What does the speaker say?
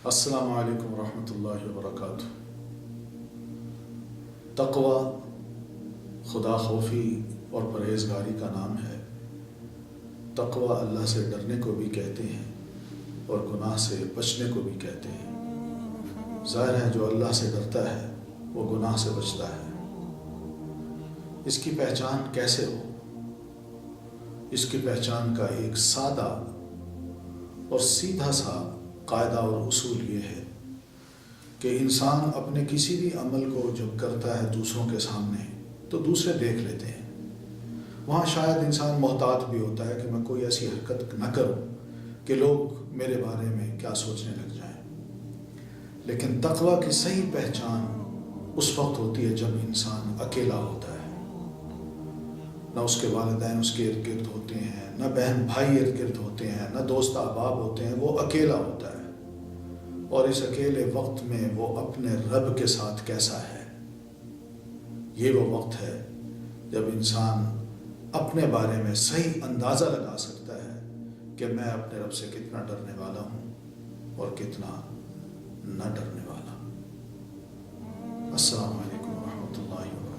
السلام علیکم ورحمۃ اللہ وبرکاتہ۔ تقوی خدا خوفی اور پرہیزگاری کا نام ہے۔ تقوی اللہ سے ڈرنے کو بھی کہتے ہیں اور گناہ سے بچنے کو بھی کہتے ہیں۔ ظاہر ہے جو اللہ سے ڈرتا ہے وہ گناہ سے بچتا ہے۔ اس کی پہچان کیسے ہو؟ اس کی پہچان کا ایک سادہ اور سیدھا سا قاعدہ اور اصول یہ ہے کہ انسان اپنے کسی بھی عمل کو جب کرتا ہے دوسروں کے سامنے تو دوسرے دیکھ لیتے ہیں۔ وہاں شاید انسان محتاط بھی ہوتا ہے کہ میں کوئی ایسی حرکت نہ کروں کہ لوگ میرے بارے میں کیا سوچنے لگ جائیں۔ لیکن تقویٰ کی صحیح پہچان اس وقت ہوتی ہے جب انسان اکیلا ہوتا ہے۔ نہ اس کے والدین اس کے ارد گرد ہوتے ہیں، نہ بہن بھائی ارد گرد ہوتے ہیں، نہ دوست احباب ہوتے ہیں، وہ اکیلا ہوتا ہے۔ اور اس اکیلے وقت میں وہ اپنے رب کے ساتھ کیسا ہے، یہ وہ وقت ہے جب انسان اپنے بارے میں صحیح اندازہ لگا سکتا ہے کہ میں اپنے رب سے کتنا ڈرنے والا ہوں اور کتنا نہ ڈرنے والا۔ السلام علیکم ورحمۃ اللہ وبرکاتہ۔